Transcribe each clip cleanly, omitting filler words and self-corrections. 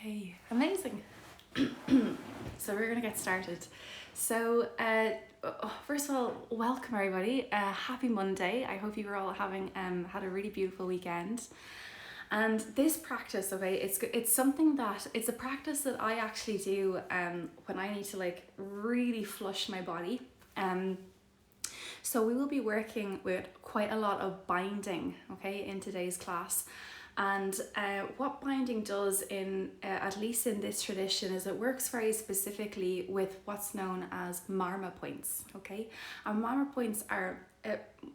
Okay, amazing. So we're gonna get started. So first of all, welcome everybody. Happy Monday. I hope you were all having had a really beautiful weekend. And this practice, okay, it's something that it's a practice that I actually do when I need to like really flush my body. So we will be working with quite a lot of binding, okay, in today's class. And what binding does in at least in this tradition is it works very specifically with what's known as marma points, okay? And marma points are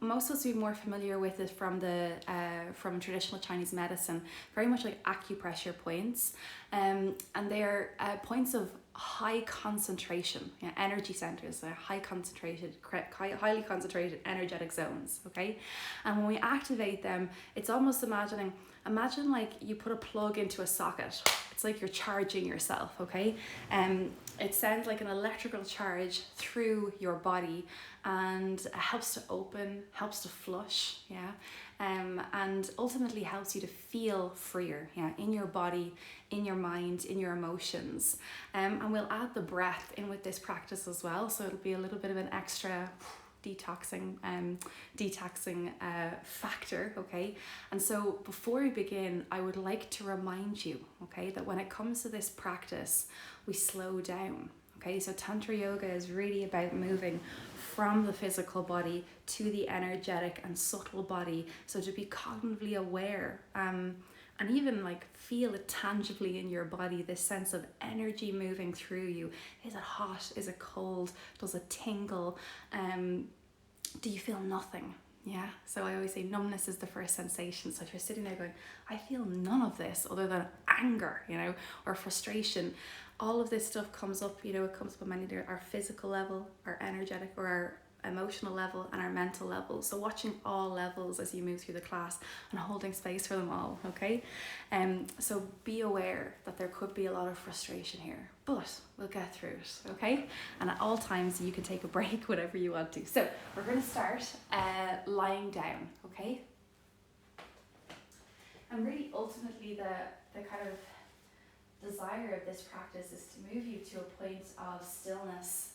most of us will be more familiar with it from the from traditional Chinese medicine, very much like acupressure points, and they're points of high concentration, energy centers. They're highly concentrated energetic zones, okay? And when we activate them, it's almost imagine like you put a plug into a socket. It's like you're charging yourself, okay? It sends like an electrical charge through your body and helps to open, helps to flush, and ultimately helps you to feel freer, in your body, in your mind, in your emotions. And we'll add the breath in with this practice as well, so it'll be a little bit of an extra detoxing factor, okay? And so before we begin, I would like to remind you, okay, that when it comes to this practice, we slow down, okay? So Tantra yoga is really about moving from the physical body to the energetic and subtle body, so to be cognitively aware and even like feel it tangibly in your body, this sense of energy moving through you. Is it hot? Is it cold? Does it tingle? Do you feel nothing? Yeah, so I always say numbness is the first sensation. So if you're sitting there going, I feel none of this other than anger, or frustration, all of this stuff comes up, it comes up on our physical level, our energetic or our emotional level, and our mental level. So watching all levels as you move through the class and holding space for them all, okay? So be aware that there could be a lot of frustration here, but we'll get through it, okay? And at all times you can take a break whenever you want to. So we're going to start lying down, okay? And really ultimately the kind of desire of this practice is to move you to a point of stillness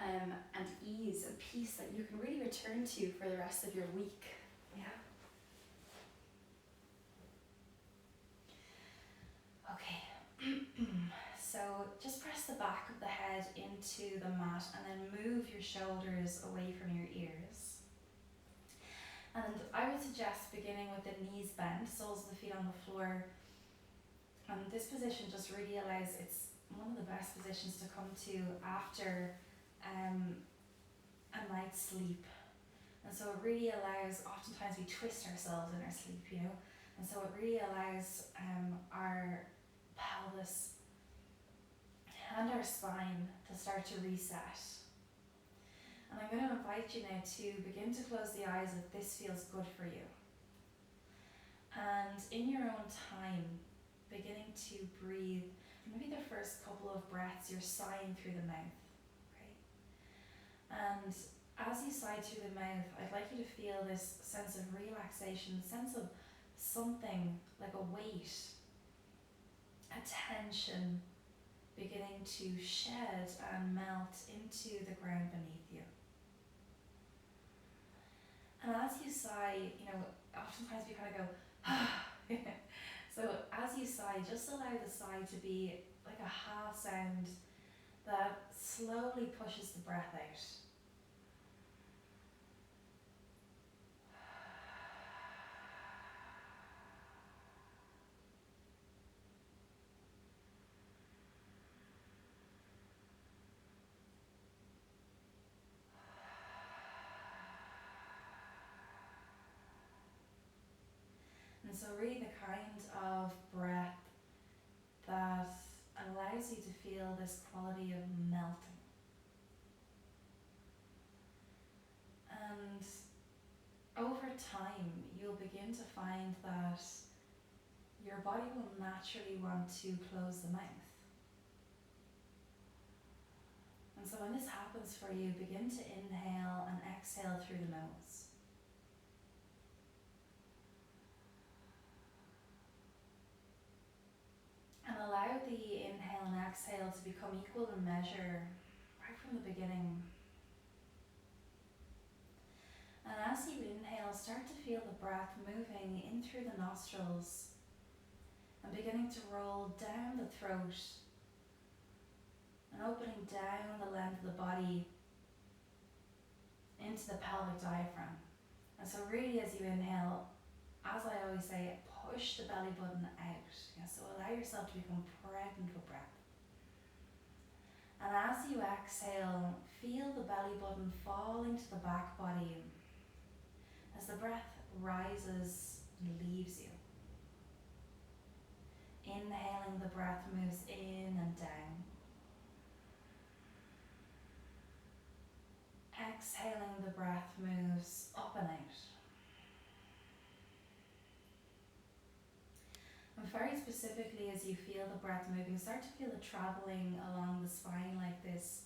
and ease and peace that you can really return to for the rest of your week. Okay. So just press the back of the head into the mat and then move your shoulders away from your ears. And I would suggest beginning with the knees bent, soles of the feet on the floor. And this position just really allows, it's one of the best positions to come to after a night's sleep. And so it really allows, oftentimes we twist ourselves in our sleep, and so it really allows our pelvis and our spine to start to reset. And I'm going to invite you now to begin to close the eyes if this feels good for you. And in your own time, beginning to breathe, maybe the first couple of breaths you're sighing through the mouth. And as you sigh through the mouth, I'd like you to feel this sense of relaxation, sense of something like a weight, a tension beginning to shed and melt into the ground beneath you. And as you sigh, oftentimes we kind of go, so as you sigh, just allow the sigh to be like a ha sound that slowly pushes the breath out. And so really the kind of breath that allows you to feel this quality of melting. And over time, you'll begin to find that your body will naturally want to close the mouth. And so when this happens for you, begin to inhale and exhale through the nose. And allow exhale to become equal in measure right from the beginning. And as you inhale, start to feel the breath moving in through the nostrils and beginning to roll down the throat and opening down the length of the body into the pelvic diaphragm. And so really as you inhale, as I always say, push the belly button out. So allow yourself to become pregnant with breath. And as you exhale, feel the belly button falling to the back body as the breath rises and leaves you. Inhaling, the breath moves in and down. Exhaling, the breath moves up and out. And very specifically, as you feel the breath moving, start to feel it traveling along the spine like this.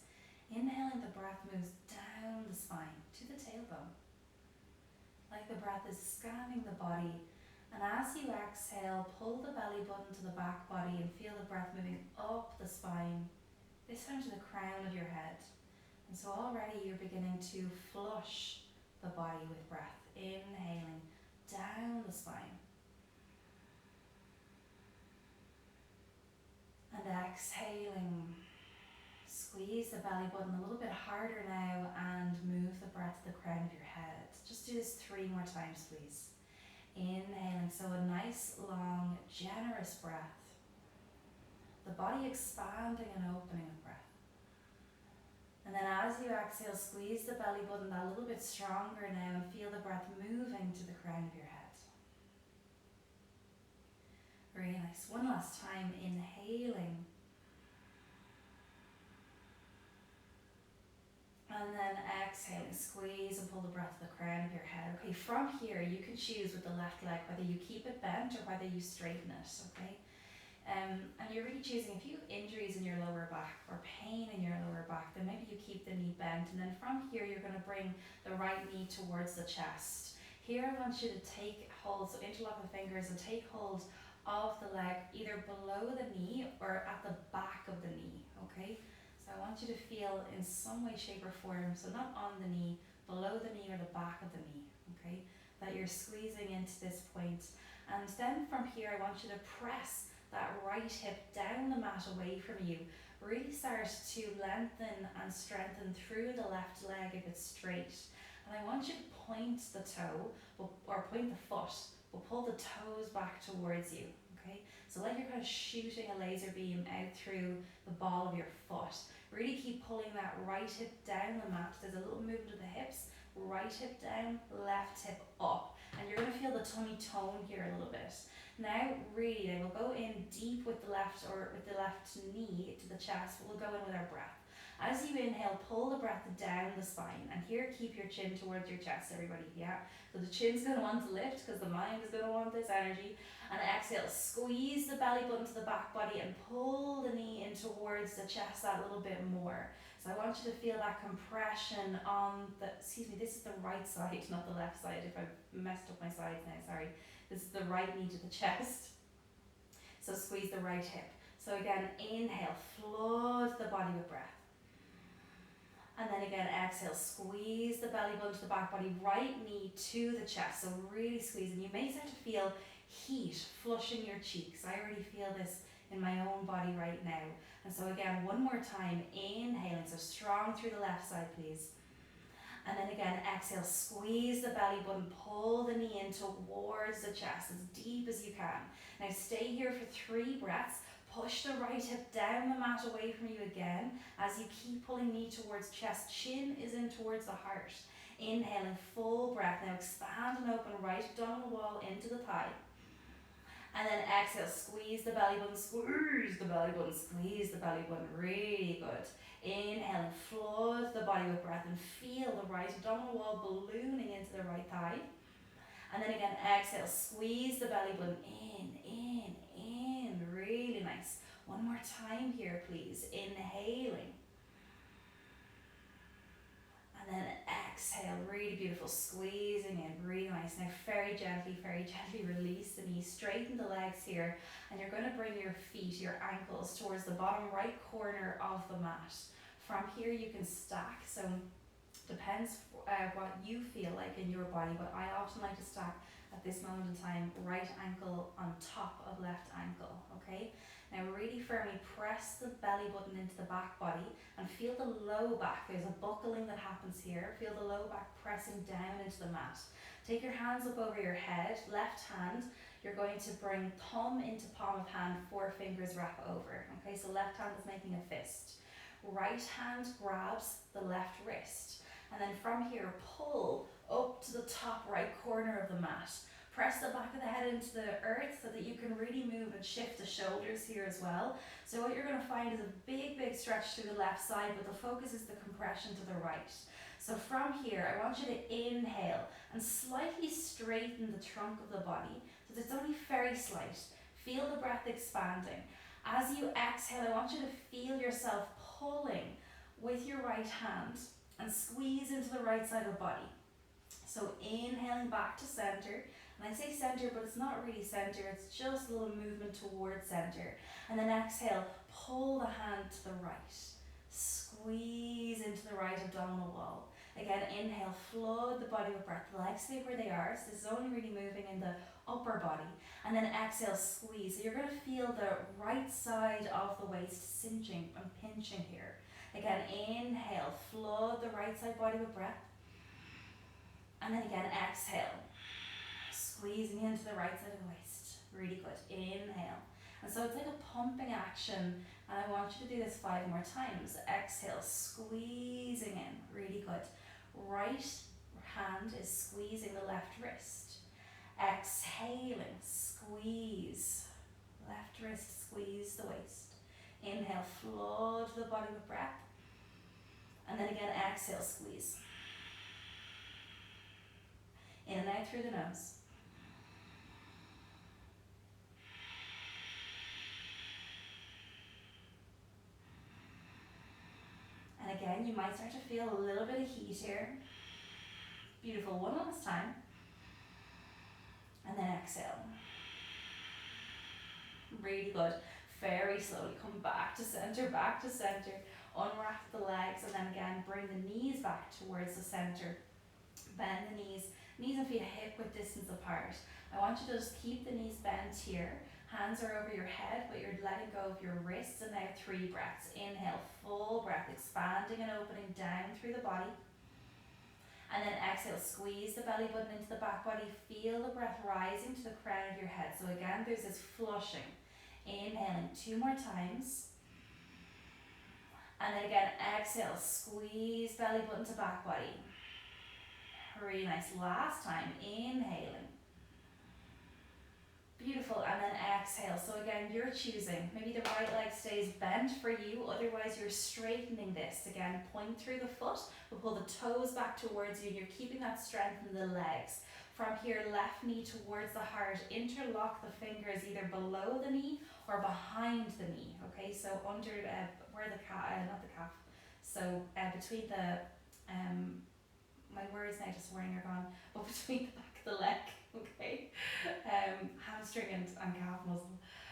Inhaling, the breath moves down the spine to the tailbone, like the breath is scanning the body. And as you exhale, pull the belly button to the back body and feel the breath moving up the spine, this time to the crown of your head. And so already you're beginning to flush the body with breath. Inhaling down the spine. And exhaling, squeeze the belly button a little bit harder now and move the breath to the crown of your head. Just do this 3 more times, please. Inhaling, so a nice, long, generous breath. The body expanding and opening with breath. And then as you exhale, squeeze the belly button a little bit stronger now and feel the breath moving to the crown of your head. Very nice. One last time, inhaling. And then exhaling, squeeze and pull the breath to the crown of your head. Okay, from here you can choose with the left leg whether you keep it bent or whether you straighten it, okay? And you're really choosing, if you have injuries in your lower back or pain in your lower back, then maybe you keep the knee bent. And then from here you're going to bring the right knee towards the chest. Here I want you to take hold, so interlock the fingers and take hold of the leg either below the knee or at the back of the knee, okay? So I want you to feel in some way, shape or form, so not on the knee, below the knee or the back of the knee, okay? That you're squeezing into this point. And then from here I want you to press that right hip down the mat away from you. Really start to lengthen and strengthen through the left leg if it's straight. And I want you to point the toe, or point the foot, but pull the toes back towards you, okay? So like you're kind of shooting a laser beam out through the ball of your foot. Really keep pulling that right hip down the mat. There's a little movement of the hips. Right hip down, left hip up. And you're going to feel the tummy tone here a little bit. Now, really, we'll go in deep with the left knee to the chest, but we'll go in with our breath. As you inhale, pull the breath down the spine. And here, keep your chin towards your chest, everybody, yeah? So the chin's going to want to lift because the mind is going to want this energy. And exhale, squeeze the belly button to the back body and pull the knee in towards the chest that little bit more. So I want you to feel that compression on the, this is the right side, not the left side, if I've messed up my sides now, sorry. This is the right knee to the chest. So squeeze the right hip. So again, inhale, flood the body with breath. And then again, exhale, squeeze the belly button to the back body, right knee to the chest. So really squeeze, and you may start to feel heat flushing your cheeks. I already feel this in my own body right now. And so again, one more time, inhaling, so strong through the left side, please. And then again, exhale, squeeze the belly button, pull the knee in towards the chest as deep as you can. Now stay here for 3 breaths. Push the right hip down the mat away from you again as you keep pulling knee towards chest. Chin is in towards the heart. Inhaling, full breath. Now expand and open right abdominal wall into the thigh. And then exhale, squeeze the belly button, squeeze the belly button, squeeze the belly button. Really good. Inhaling, flood the body with breath and feel the right abdominal wall ballooning into the right thigh. And then again, exhale, squeeze the belly button in. Really nice. One more time here, please. Inhaling. And then exhale, really beautiful, squeezing in, really nice. Now very gently release the knees, straighten the legs here, and you're going to bring your feet, your ankles, towards the bottom right corner of the mat. From here you can stack, so depends what you feel like in your body, but I often like to stack at this moment in time, right ankle on top of left ankle, okay? Now really firmly press the belly button into the back body and feel the low back. There's a buckling that happens here. Feel the low back pressing down into the mat. Take your hands up over your head, left hand, you're going to bring thumb into palm of hand, 4 fingers wrap over, okay? So left hand is making a fist. Right hand grabs the left wrist. And then from here, pull up to the top right corner of the mat. Press the back of the head into the earth so that you can really move and shift the shoulders here as well. So what you're going to find is a big stretch through the left side, but the focus is the compression to the right. So from here, I want you to inhale and slightly straighten the trunk of the body. So it's only very slight. Feel the breath expanding. As you exhale, I want you to feel yourself pulling with your right hand and squeeze into the right side of the body. So inhaling back to center, and I say center, but it's not really center, it's just a little movement towards center. And then exhale, pull the hand to the right, squeeze into the right abdominal wall. Again, inhale, flood the body with breath, legs stay where they are, so this is only really moving in the upper body. And then exhale, squeeze. So you're going to feel the right side of the waist cinching and pinching here. Again, inhale, flood the right side body with breath. And then again, exhale, squeezing into the right side of the waist. Really good. Inhale. And so it's like a pumping action, and I want you to do this 5 more times. Exhale, squeezing in. Really good. Right hand is squeezing the left wrist. Exhaling, squeeze. Left wrist, squeeze the waist. Inhale, flood the body with breath. And then again, exhale, squeeze. In and out through the nose. And again, you might start to feel a little bit of heat here. Beautiful, one last time. And then exhale. Really good. Very slowly come back to center, unwrap the legs, and then again bring the knees back towards the center. Bend the knees and feet hip width distance apart. I want you to just keep the knees bent here. Hands are over your head, but you're letting go of your wrists. And now 3 breaths. Inhale, full breath, expanding and opening down through the body. And then exhale, squeeze the belly button into the back body. Feel the breath rising to the crown of your head. So again, there's this flushing. Inhaling 2 more times. And then again, exhale, squeeze belly button to back body. Really nice. Last time, inhaling. Beautiful, and then exhale. So again, you're choosing. Maybe the right leg stays bent for you, otherwise you're straightening this. Again, point through the foot, but pull the toes back towards you, and you're keeping that strength in the legs. From here, left knee towards the heart. Interlock the fingers either below the knee or behind the knee. Okay, so under where the calf, not the calf. So between the my words now just whirring are gone, but between the back of the leg, okay, hamstring and calf muscle,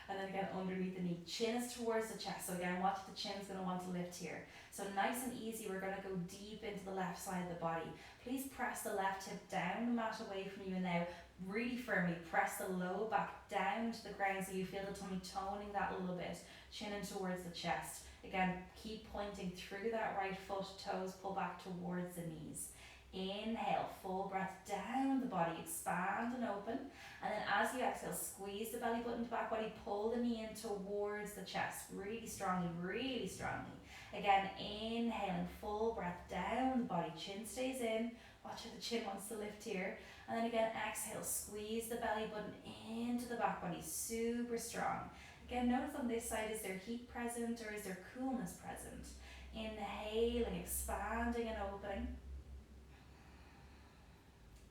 and then again underneath the knee. Chin is towards the chest, so again watch the chin's going to want to lift here. So nice and easy, we're going to go deep into the left side of the body. Please press the left hip down the mat away from you, and now really firmly press the low back down to the ground so you feel the tummy toning that a little bit, chin in towards the chest. Again, keep pointing through that right foot, toes pull back towards the knees. Inhale, full breath down the body, expand and open. And then as you exhale, squeeze the belly button to back body, pull the knee in towards the chest, really strongly, really strongly. Again, inhaling, full breath down the body, chin stays in. Watch how the chin wants to lift here. And then again, exhale, squeeze the belly button into the back body, super strong. Again, notice on this side, is there heat present or is there coolness present? Inhaling, expanding and opening.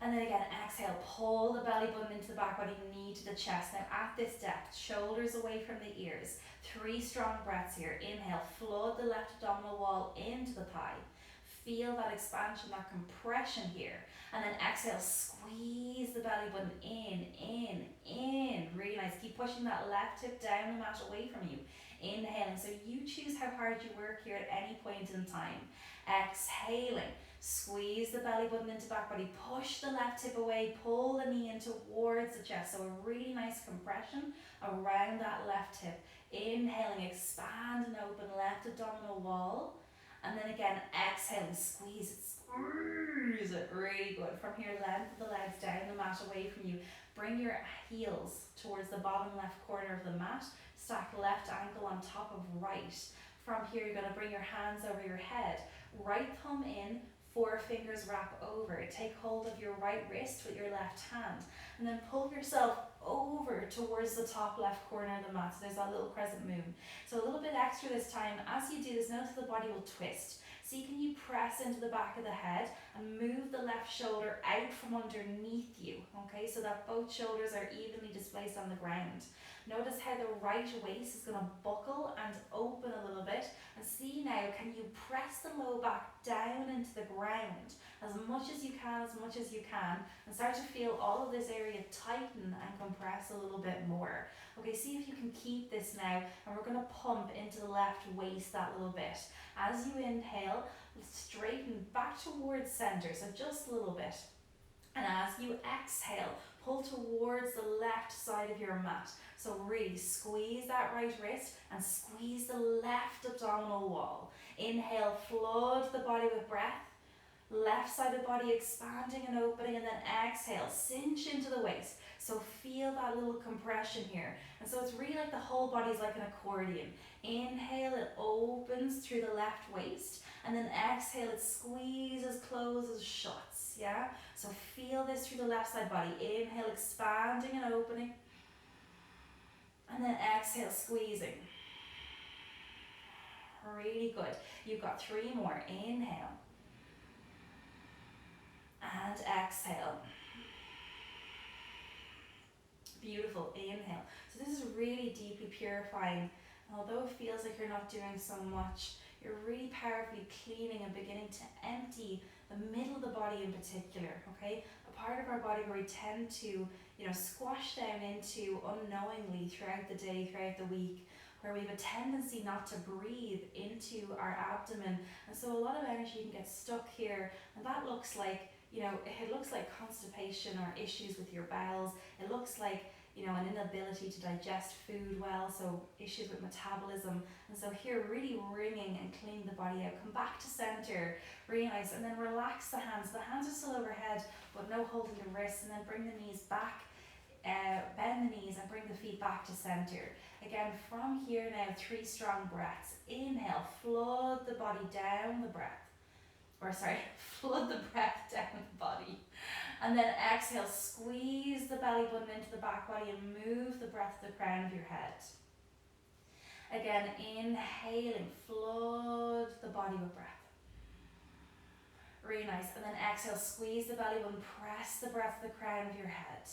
And then again, exhale, pull the belly button into the back body, knee to the chest. Now at this depth, shoulders away from the ears. 3 strong breaths here. Inhale, flood the left abdominal wall into the thigh. feel that expansion, that compression here. And then exhale, squeeze the belly button in. Really nice. Keep pushing that left hip down the mat away from you. Inhaling. So you choose how hard you work here at any point in time. Exhaling. Squeeze the belly button into back body. Push the left hip away. Pull the knee in towards the chest. So a really nice compression around that left hip. Inhaling, expand and open left abdominal wall. And then again, exhaling, squeeze it, really good. From here, length the legs down the mat away from you. Bring your heels towards the bottom left corner of the mat. Stack left ankle on top of right. From here, you're gonna bring your hands over your head. Right thumb in, 4 fingers wrap over. Take hold of your right wrist with your left hand. And then pull yourself over towards the top left corner of the mat. So there's that little crescent moon. So a little bit extra this time. As you do this, notice the body will twist. See, can you press into the back of the head and move the left shoulder out from underneath you, okay? So that both shoulders are evenly displaced on the ground. Notice how the right waist is gonna buckle and open a little bit. And see now, can you press the low back down into the ground as much as you can, and start to feel all of this area tighten and compress a little bit more. Okay, see if you can keep this now, and we're gonna pump into the left waist that little bit. As you inhale, straighten back towards center, so just a little bit. And as you exhale, pull towards the left side of your mat. So really squeeze that right wrist and squeeze the left abdominal wall. Inhale, flood the body with breath. Left side of the body expanding and opening, and then exhale, cinch into the waist. So feel that little compression here. And so it's really like the whole body is like an accordion. Inhale, it opens through the left waist, and then exhale, it squeezes, closes, shuts, yeah? So feel this through the left side body. Inhale, expanding and opening, and then exhale, squeezing. Really good. You've got 3 more. Inhale. And exhale. Beautiful. Inhale. So this is really deeply purifying. And although it feels like you're not doing so much, you're really powerfully cleaning and beginning to empty the middle of the body in particular, okay? A part of our body where we tend to, squash down into unknowingly throughout the day, throughout the week, where we have a tendency not to breathe into our abdomen. And so a lot of energy can get stuck here, and that looks like, it looks like constipation or issues with your bowels. It looks like, an inability to digest food well, so issues with metabolism. And so here, really wringing and cleaning the body out. Come back to center, really nice, and then relax the hands. The hands are still overhead, but no holding the wrists, and then bring the knees back. Bend the knees and bring the feet back to center. Again, from here now, 3 strong breaths. Inhale, flood the body down the breath. Flood the breath down the body. And then exhale, squeeze the belly button into the back body and move the breath to the crown of your head. Again, inhaling, flood the body with breath. Really nice. And then exhale, squeeze the belly button, press the breath to the crown of your head.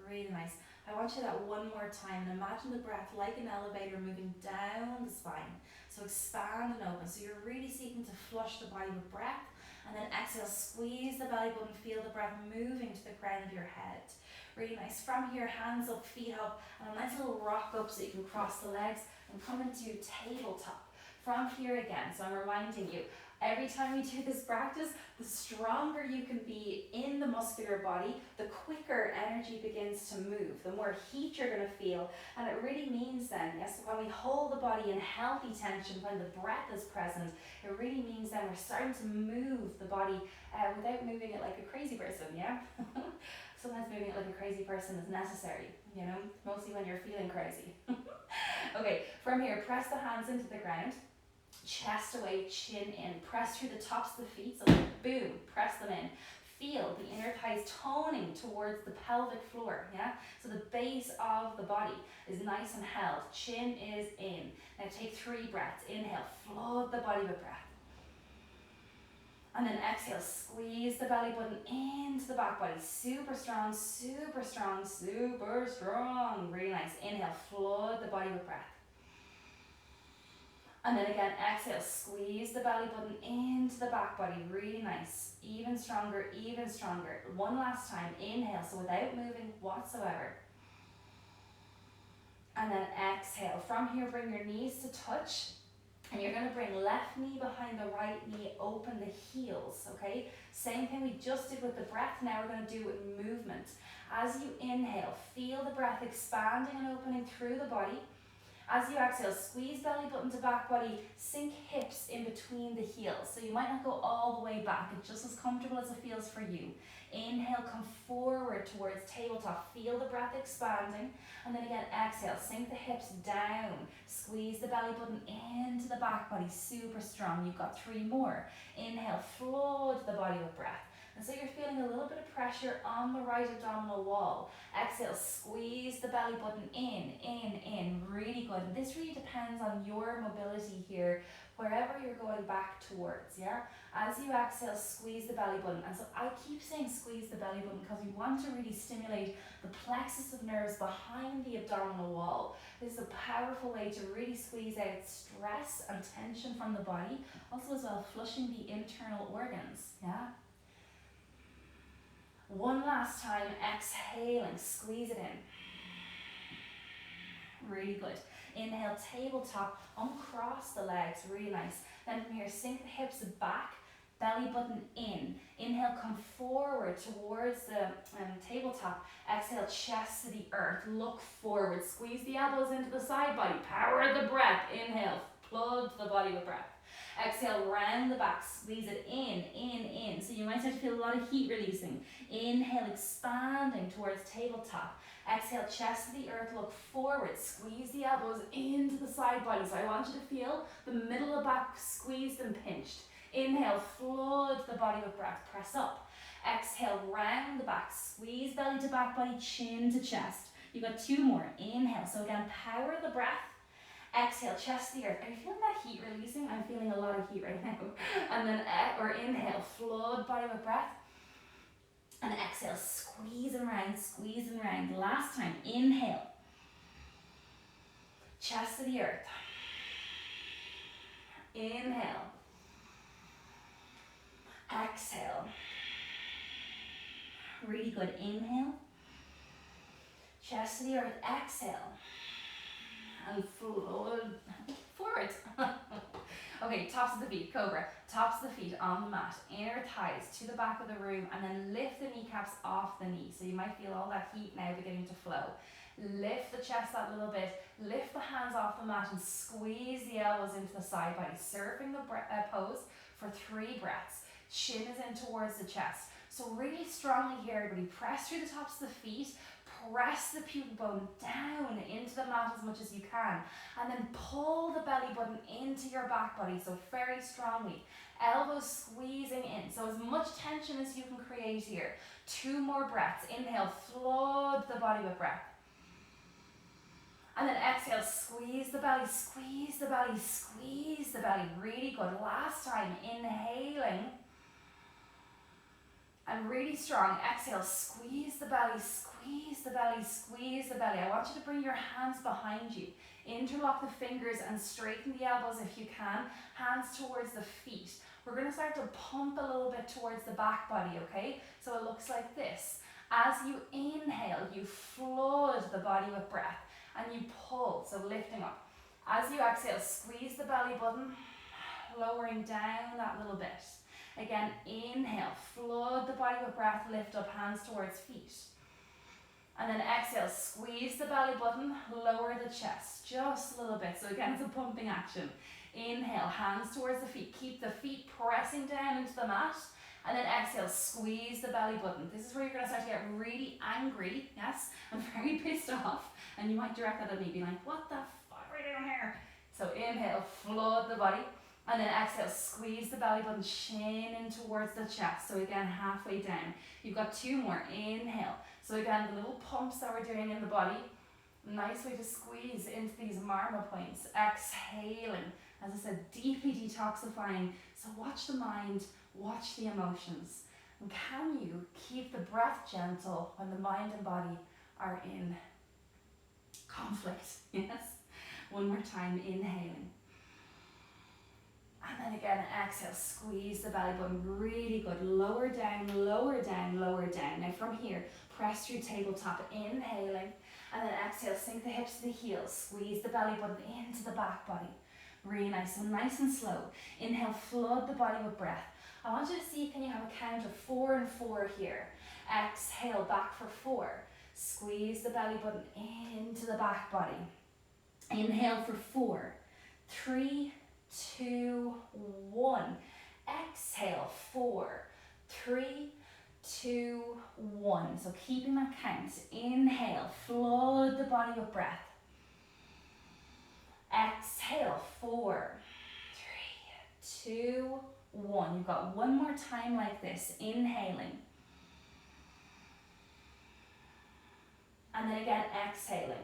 Really nice. I want you that one more time, and imagine the breath like an elevator moving down the spine. So expand and open. So you're really seeking to flush the body with breath. And then exhale, squeeze the belly button, feel the breath moving to the crown of your head. Really nice. From here, hands up, feet up, and a nice little rock up so you can cross the legs and come into tabletop. From here again, so I'm reminding you, every time we do this practice, the stronger you can be in the muscular body, the quicker energy begins to move, the more heat you're going to feel. And it really means then, yes, when we hold the body in healthy tension, when the breath is present, it really means then we're starting to move the body without moving it like a crazy person, yeah? Sometimes moving it like a crazy person is necessary, mostly when you're feeling crazy. Okay, from here, press the hands into the ground. Chest away, chin in. Press through the tops of the feet, so boom, press them in. Feel the inner thighs toning towards the pelvic floor, yeah? So the base of the body is nice and held. Chin is in. Now take 3 breaths. Inhale, flood the body with breath. And then exhale, squeeze the belly button into the back body. Super strong, super strong, super strong. Really nice. Inhale, flood the body with breath. And then again, exhale, squeeze the belly button into the back body, really nice. Even stronger, even stronger. One last time, inhale, so without moving whatsoever. And then exhale. From here, bring your knees to touch. And you're going to bring left knee behind the right knee, open the heels, okay? Same thing we just did with the breath, now we're going to do with movement. As you inhale, feel the breath expanding and opening through the body. As you exhale, squeeze belly button to back body, sink hips in between the heels. So you might not go all the way back, it's just as comfortable as it feels for you. Inhale, come forward towards tabletop, feel the breath expanding. And then again, exhale, sink the hips down, squeeze the belly button into the back body, super strong. You've got 3 more. Inhale, flood the body with breath. And so you're feeling a little bit of pressure on the right abdominal wall. Exhale, squeeze the belly button in, really good. And this really depends on your mobility here, wherever you're going back towards, yeah? As you exhale, squeeze the belly button. And so I keep saying squeeze the belly button because we want to really stimulate the plexus of nerves behind the abdominal wall. This is a powerful way to really squeeze out stress and tension from the body. Also as well, flushing the internal organs, yeah? One last time, exhaling, squeeze it in. Really good. Inhale, tabletop, uncross the legs, really nice. Then from here, sink the hips back, belly button in. Inhale, come forward towards the tabletop. Exhale, chest to the earth, look forward. Squeeze the elbows into the side body, power the breath. Inhale, flood the body with breath. Exhale, round the back, squeeze it in. So you might start to feel a lot of heat releasing. Inhale, expanding towards tabletop. Exhale, chest to the earth, look forward, squeeze the elbows into the side body. So I want you to feel the middle of the back squeezed and pinched. Inhale, flood the body with breath, press up. Exhale, round the back, squeeze belly to back body, chin to chest. You've got 2 more. Inhale, so again, power the breath. Exhale, chest to the earth. Are you feeling that heat releasing? I'm feeling a lot of heat right now. And then, or inhale, flood body with breath. And exhale, squeeze and round. Last time, inhale. Chest to the earth. Inhale. Exhale. Really good. Inhale. Chest to the earth. Exhale. And flood forward. Okay, tops of the feet, Cobra. Tops of the feet on the mat, inner thighs to the back of the room, and then lift the kneecaps off the knee. So you might feel all that heat now beginning to flow. Lift the chest that little bit, lift the hands off the mat and squeeze the elbows into the side body. Surfing the pose for 3 breaths. Chin is in towards the chest. So really strongly here, everybody, press through the tops of the feet, press the pubic bone down into the mat as much as you can, and then pull the belly button into your back body, so very strongly. Elbows squeezing in, so as much tension as you can create here. 2 more breaths. Inhale, flood the body with breath. And then exhale, squeeze the belly, squeeze the belly, squeeze the belly. Really good. Last time, inhaling. And really strong. Exhale, squeeze the belly, squeeze the belly, squeeze the belly. I want you to bring your hands behind you. Interlock the fingers and straighten the elbows if you can. Hands towards the feet. We're going to start to pump a little bit towards the back body, okay? So it looks like this. As you inhale, you flood the body with breath and you pull, so lifting up. As you exhale, squeeze the belly button, lowering down that little bit. Again, inhale, flood the body with breath, lift up, hands towards feet. And then exhale, squeeze the belly button, lower the chest, just a little bit. So again, it's a pumping action. Inhale, hands towards the feet. Keep the feet pressing down into the mat. And then exhale, squeeze the belly button. This is where you're going to start to get really angry, yes, and very pissed off. And you might direct that at me, be like, what the fuck are you doing here? So inhale, flood the body. And then exhale, squeeze the belly button, chin in towards the chest. So again, halfway down. You've got 2 more. Inhale. So again, the little pumps that we're doing in the body. Nice way to squeeze into these marma points. Exhaling. As I said, deeply detoxifying. So watch the mind, watch the emotions. And can you keep the breath gentle when the mind and body are in conflict? Yes. One more time, inhaling. And then again, exhale, squeeze the belly button, really good. Lower down, lower down, lower down. Now from here, press through tabletop, inhaling, and then exhale, sink the hips to the heels, squeeze the belly button into the back body. Really nice, so nice and slow. Inhale, flood the body with breath. I want you to see, can you have a count of 4 and 4 here? Exhale, back for 4. Squeeze the belly button into the back body. Inhale for 4, 3, 2, 1. Exhale, 4, 3, 2, 1. So keeping that count. Inhale, flood the body with breath. Exhale, 4, 3, 2, 1. You've got one more time like this. Inhaling. And then again, exhaling.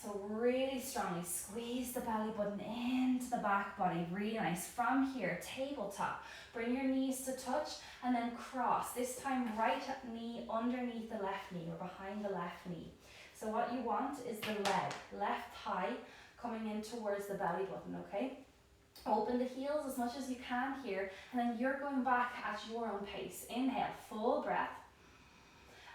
So really strongly squeeze the belly button into the back body. Really nice. From here, tabletop. Bring your knees to touch and then cross. This time, right knee underneath the left knee or behind the left knee. So what you want is the leg, left thigh, coming in towards the belly button, okay? Open the heels as much as you can here, and then you're going back at your own pace. Inhale, full breath.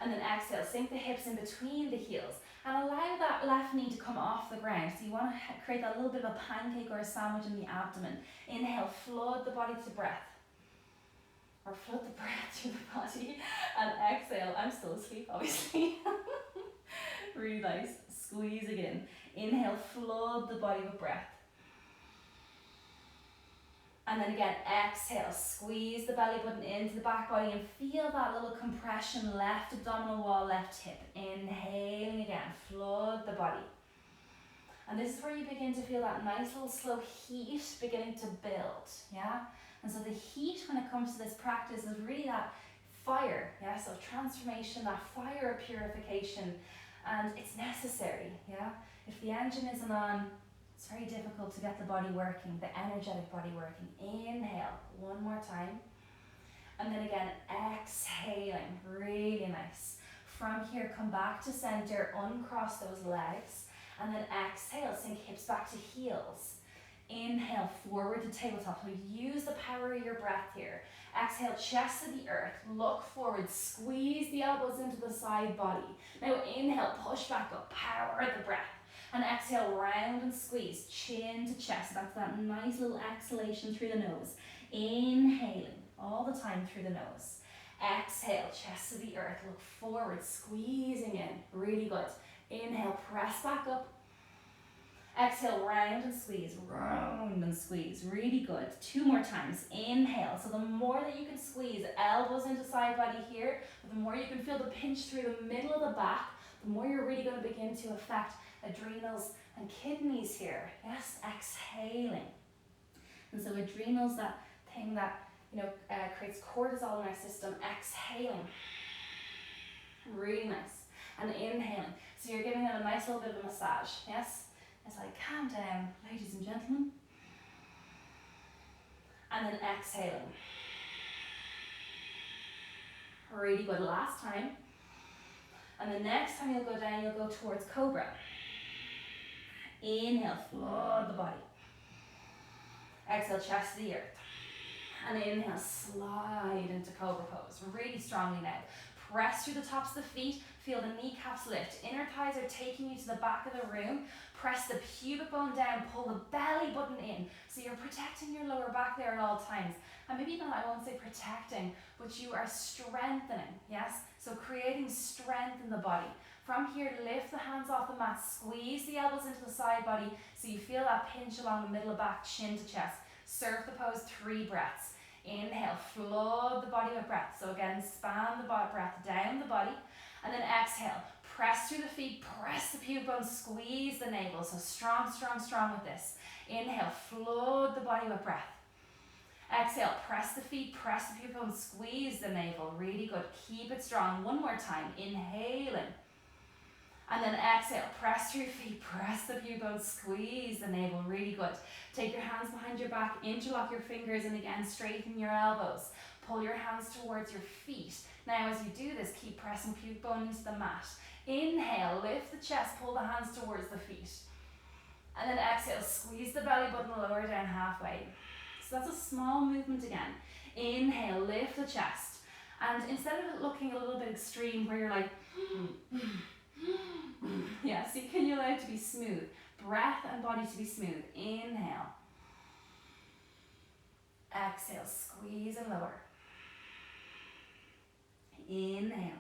And then exhale, sink the hips in between the heels and allow that left knee to come off the ground. So you want to create that little bit of a pancake or a sandwich in the abdomen. Inhale, flood the body to breath. Or flood the breath through the body. And exhale, I'm still asleep obviously. Really nice, squeezing in. Inhale, flood the body with breath. And then again, exhale, squeeze the belly button into the back body and feel that little compression, left abdominal wall, left hip. Inhaling again, flood the body. And this is where you begin to feel that nice little slow heat beginning to build, yeah? And so the heat when it comes to this practice is really that fire, yeah? So transformation, that fire of purification, and it's necessary, yeah? If the engine isn't on, it's very difficult to get the body working, the energetic body working. Inhale, one more time. And then again, exhaling, really nice. From here, come back to center, uncross those legs. And then exhale, sink hips back to heels. Inhale, forward to tabletop. So use the power of your breath here. Exhale, chest to the earth. Look forward, squeeze the elbows into the side body. Now inhale, push back up, power the breath. And exhale, round and squeeze, chin to chest. That's that nice little exhalation through the nose. Inhaling all the time through the nose. Exhale, chest to the earth. Look forward, squeezing in. Really good. Inhale, press back up. Exhale, round and squeeze, round and squeeze. Really good. 2 more times. Inhale. So the more that you can squeeze, elbows into side body here, the more you can feel the pinch through the middle of the back, the more you're really going to begin to affect adrenals and kidneys here. Yes, exhaling. And so adrenals, that thing that creates cortisol in our system. Exhaling. Really nice. And inhaling. So you're giving it a nice little bit of a massage. Yes. As I calm down, ladies and gentlemen. And then exhaling. Really good. Last time. And the next time you'll go down, you'll go towards Cobra. Inhale, flood the body. Exhale, chest to the earth. And inhale, slide into Cobra pose. Really strongly now. Press through the tops of the feet. Feel the kneecaps lift. Inner thighs are taking you to the back of the room. Press the pubic bone down. Pull the belly button in. So you're protecting your lower back there at all times. And maybe not, I won't say protecting, but you are strengthening, yes? So creating strength in the body. From here, lift the hands off the mat. Squeeze the elbows into the side body so you feel that pinch along the middle of back, chin to chest. Surf the pose, 3 breaths. Inhale, flood the body with breath. So again, span the breath down the body. And then exhale, press through the feet, press the pubic bone, squeeze the navel. So strong, strong, strong with this. Inhale, flood the body with breath. Exhale, press the feet, press the pubic bone, squeeze the navel. Really good. Keep it strong. One more time. Inhaling. And then exhale, press through your feet, press the pubic bone, squeeze the navel. Really good. Take your hands behind your back, interlock your fingers, and again, straighten your elbows. Pull your hands towards your feet. Now, as you do this, keep pressing pubic bone into the mat. Inhale, lift the chest, pull the hands towards the feet. And then exhale, squeeze the belly button lower down halfway. So that's a small movement again. Inhale, lift the chest. And instead of it looking a little bit extreme where you're like, yeah, see, can you allow it to be smooth? Breath and body to be smooth. Inhale. Exhale, squeeze and lower. Inhale.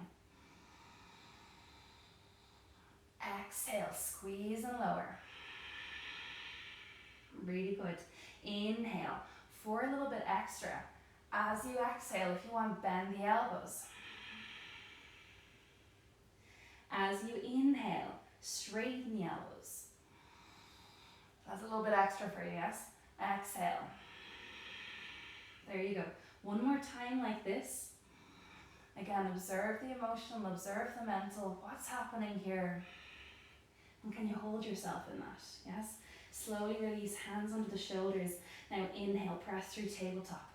Exhale, squeeze and lower. Really good. Inhale for a little bit extra. As you exhale, if you want, bend the elbows. As you inhale, straighten the elbows. That's a little bit extra for you, yes? Exhale. There you go. One more time like this. Again, observe the emotional, observe the mental. What's happening here? And can you hold yourself in that? Yes? Slowly release, hands under the shoulders. Now inhale, press through tabletop.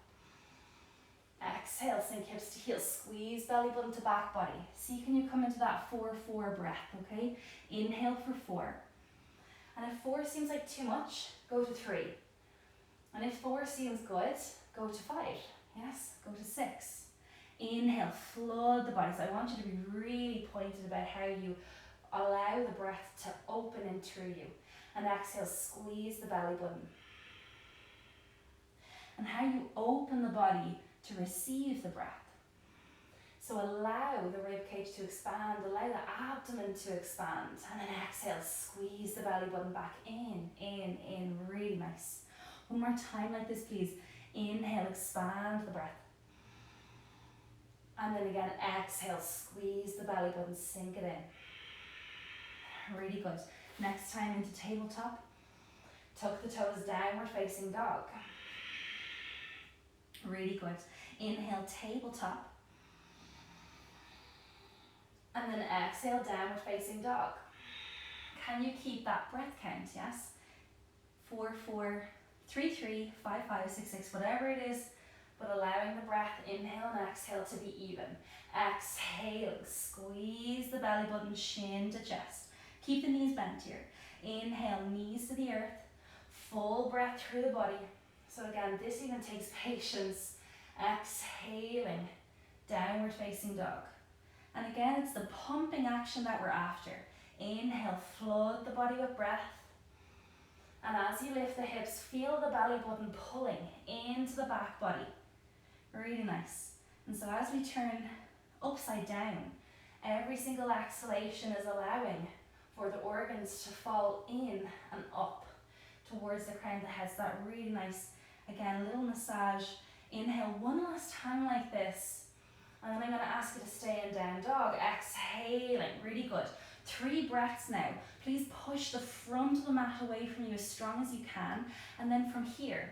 Exhale, sink hips to heels. Squeeze belly button to back body. See, can you come into that 4-4 breath, okay? Inhale for 4. And if 4 seems like too much, go to 3. And if 4 seems good, go to 5. Yes, go to 6. Inhale, flood the body. So I want you to be really pointed about how you allow the breath to open in through you. And exhale, squeeze the belly button. And how you open the body to receive the breath. So allow the rib cage to expand, allow the abdomen to expand, and then exhale, squeeze the belly button back in, really nice. One more time like this, please. Inhale, expand the breath. And then again, exhale, squeeze the belly button, sink it in. Really good. Next time into tabletop. Tuck the toes, downward facing dog. Really good. Inhale, tabletop. And then exhale, downward facing dog. Can you keep that breath count, yes? 4, 4, 3, 3, 5, 5, 6, 6, whatever it is, but allowing the breath, inhale and exhale, to be even. Exhale, squeeze the belly button, chin to chest. Keep the knees bent here. Inhale, knees to the earth. Full breath through the body. So again, this even takes patience. Exhaling, downward facing dog. And again, it's the pumping action that we're after. Inhale, flood the body with breath. And as you lift the hips, feel the belly button pulling into the back body. Really nice. And so as we turn upside down, every single exhalation is allowing for the organs to fall in and up towards the crown of the head. So that really nice, again, a little massage. Inhale one last time like this. And then I'm going to ask you to stay in down dog. Exhaling, really good. 3 breaths now. Please push the front of the mat away from you as strong as you can. And then from here,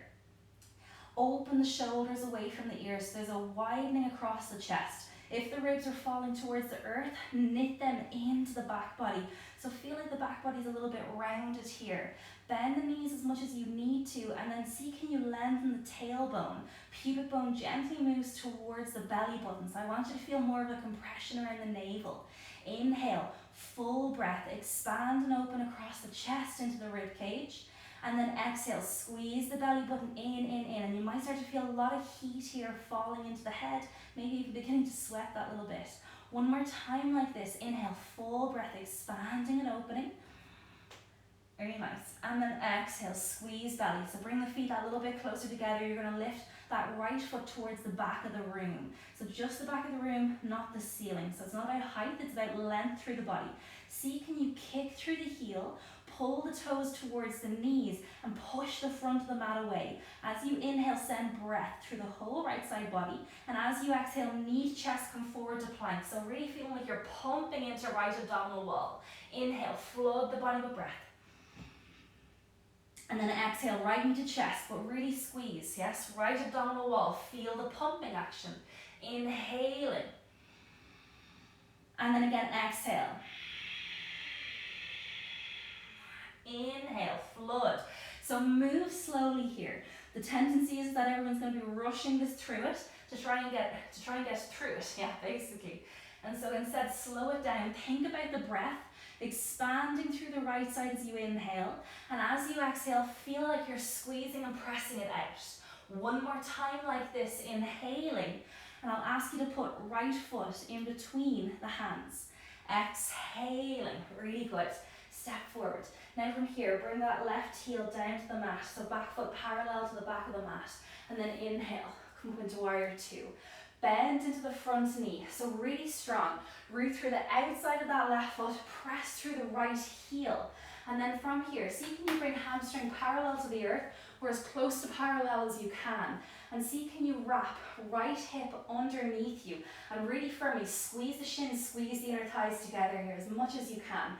open the shoulders away from the ears. So there's a widening across the chest. If the ribs are falling towards the earth, knit them into the back body. So feel like the back body is a little bit rounded here. Bend the knees as much as you need to, and then see, can you lengthen the tailbone? Pubic bone gently moves towards the belly button. So I want you to feel more of a compression around the navel. Inhale, full breath, expand and open across the chest into the rib cage. And then exhale, squeeze the belly button in. And you might start to feel a lot of heat here falling into the head, maybe even beginning to sweat that little bit. One more time like this. Inhale, full breath, expanding and opening. Very nice. And then exhale, squeeze belly. So bring the feet a little bit closer together. You're going to lift that right foot towards the back of the room. So just the back of the room, not the ceiling. So it's not about height, it's about length through the body. See, can you kick through the heel, pull the toes towards the knees, and push the front of the mat away. As you inhale, send breath through the whole right side body. And as you exhale, knee to chest, come forward to plank. So really feeling like you're pumping into right abdominal wall. Inhale, flood the body with breath. And then exhale, right into chest, but really squeeze, yes? Right abdominal wall, feel the pumping action. Inhaling. And then again, exhale. Inhale, flood. So move slowly here. The tendency is that everyone's going to be rushing this through it to try and get through it, yeah, basically. And so instead, slow it down. Think about the breath expanding through the right side as you inhale, and as you exhale, feel like you're squeezing and pressing it out. One more time like this, inhaling. And I'll ask you to put right foot in between the hands. Exhaling, really good. Step forward. Now from here, bring that left heel down to the mat. So back foot parallel to the back of the mat. And then inhale, come up into warrior two. Bend into the front knee, so really strong. Root through the outside of that left foot, press through the right heel. And then from here, see can you bring hamstring parallel to the earth, or as close to parallel as you can. And see can you wrap right hip underneath you, and really firmly squeeze the shins, squeeze the inner thighs together here as much as you can.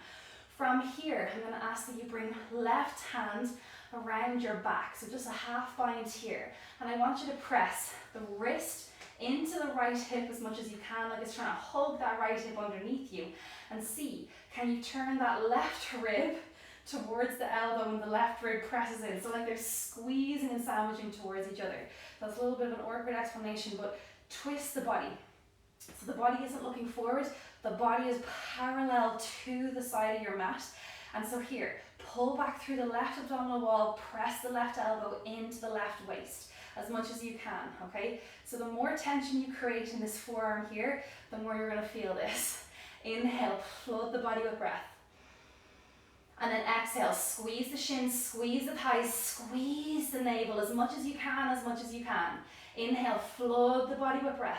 From here, I'm going to ask that you bring left hand around your back, so just a half bind here. And I want you to press the wrist into the right hip as much as you can, like it's trying to hug that right hip underneath you. And see, can you turn that left rib towards the elbow and the left rib presses in, so like they're squeezing and sandwiching towards each other. That's a little bit of an awkward explanation, but twist the body. So the body isn't looking forward, the body is parallel to the side of your mat. And so here, pull back through the left abdominal wall, press the left elbow into the left waist as much as you can, okay? So the more tension you create in this forearm here, the more you're gonna feel this. Inhale, flood the body with breath. And then exhale, squeeze the shins, squeeze the thighs, squeeze the navel as much as you can, as much as you can. Inhale, flood the body with breath.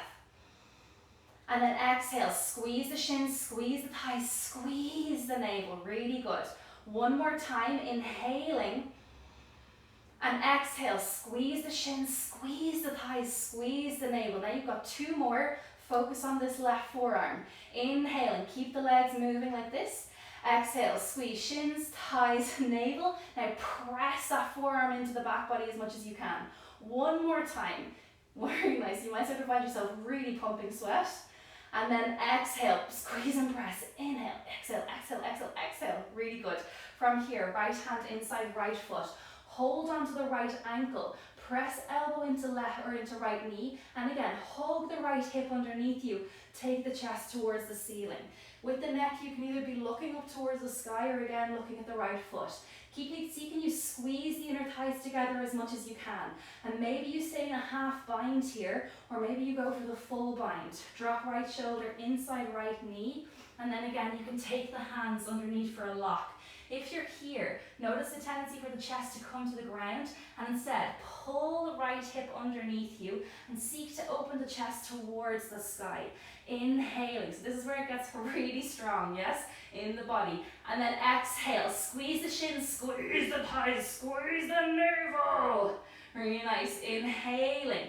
And then exhale, squeeze the shins, squeeze the thighs, squeeze the navel, really good. One more time, inhaling. And exhale, squeeze the shins, squeeze the thighs, squeeze the navel. Now you've got two more, focus on this left forearm. Inhale and keep the legs moving like this. Exhale, squeeze shins, thighs, navel. Now press that forearm into the back body as much as you can. One more time. Very nice. You might start to find yourself really pumping sweat. And then exhale, squeeze and press. Inhale, exhale, exhale, exhale, exhale. Really good. From here, right hand inside right foot. Hold onto the right ankle. Press elbow into left or into right knee. And again, hug the right hip underneath you. Take the chest towards the ceiling. With the neck, you can either be looking up towards the sky or again looking at the right foot. See, can you squeeze the inner thighs together as much as you can? And maybe you stay in a half bind here, or maybe you go for the full bind. Drop right shoulder inside right knee, and then again, you can take the hands underneath for a lock. If you're here, notice the tendency for the chest to come to the ground, and instead pull the right hip underneath you and seek to open the chest towards the sky. Inhaling, so this is where it gets really strong, yes, in the body. And then exhale, squeeze the shins, squeeze the thighs, squeeze the navel. Really nice, inhaling.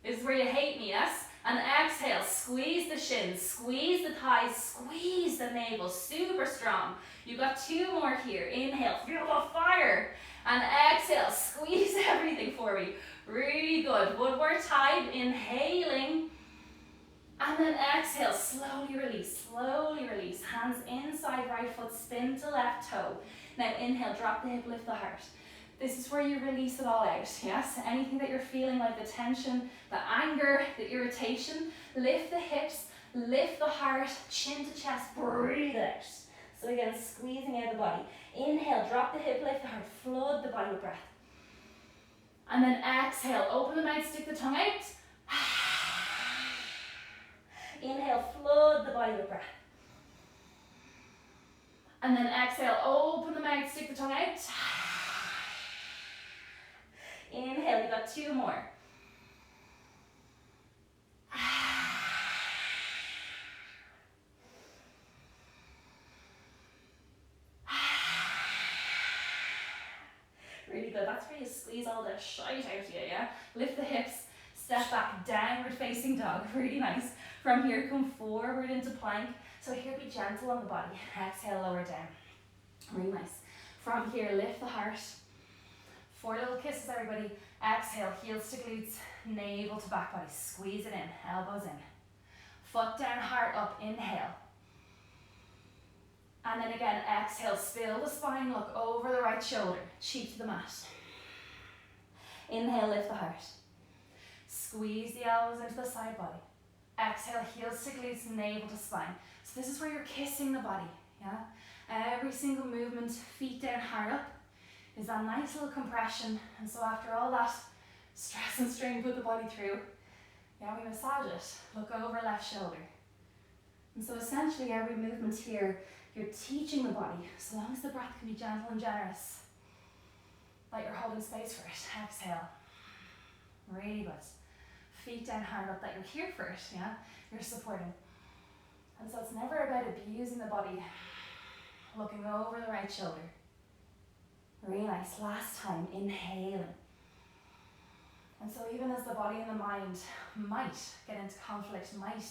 This is where you hate me, yes? And exhale, squeeze the shins, squeeze the thighs, squeeze the navel, super strong. You've got two more here. Inhale, feel the fire. And exhale, squeeze everything for me. Really good. One more time, inhaling. And then exhale, slowly release, hands inside right foot, spin to left toe. Now inhale, drop the hip, lift the heart. This is where you release it all out, yes? Anything that you're feeling, like the tension, the anger, the irritation, lift the hips, lift the heart, chin to chest, breathe out. So again, squeezing out the body. Inhale, drop the hip, lift the heart, flood the body with breath. And then exhale, open the mouth, stick the tongue out. Inhale, flood the body with breath. And then exhale, open the mouth, stick the tongue out. Inhale, you got two more. Really good. That's where you squeeze all the shite out of you, yeah? Lift the hips, step back, downward facing dog. Really nice. From here, come forward into plank. So here, be gentle on the body. Exhale, lower down. Really nice. From here, lift the heart. 4 little kisses, everybody. Exhale, heels to glutes, navel to back body. Squeeze it in, elbows in. Foot down, heart up, inhale. And then again, exhale, spill the spine, look over the right shoulder, cheek to the mat. Inhale, lift the heart. Squeeze the elbows into the side body. Exhale, heels to glutes, navel to spine. So this is where you're kissing the body, yeah? Every single movement, feet down, heart up, is that nice little compression. And so after all that Stress and strain, put the body through. Yeah, we massage it. Look over left shoulder. And so essentially every movement here, you're teaching the body, so long as the breath can be gentle and generous, that you're holding space for it. Exhale. Really good. Feet down, hand up, that you're here for it, yeah? You're supporting. And so it's never about abusing the body. Looking over the right shoulder. Really nice. Last time, inhaling. And so even as the body and the mind might get into conflict, might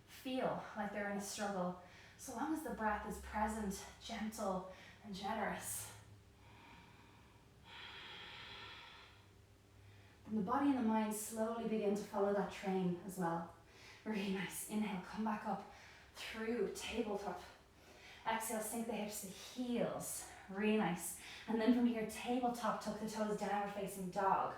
feel like they're in a struggle, so long as the breath is present, gentle, and generous, then the body and the mind slowly begin to follow that train as well. Really nice. Inhale, come back up through tabletop. Exhale, sink the hips to the heels. Really nice. And then from here, tabletop, tuck the toes, downward facing dog.